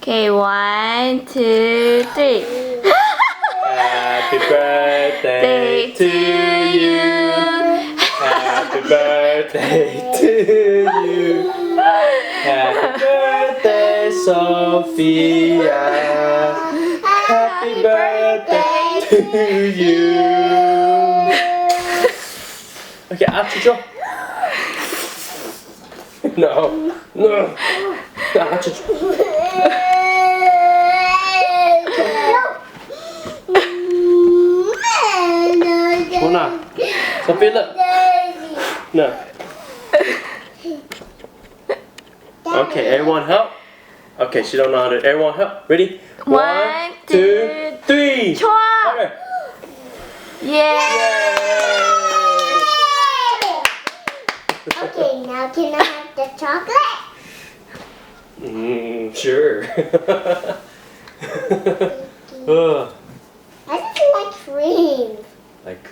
Okay, 1, 2, 3. Happy birthday to you. Happy birthday to you. Happy birthday, Sophia. Happy birthday to you. Okay, 아치죠? No, no. 아치죠. Mona, Sophia, look. No. Okay, everyone help. Okay, she don't know how to. Everyone help. Ready? 1, 2, 3. 좋아. Okay. Yeah. Okay, now can I have the chocolate? Sure. I just like cream. Like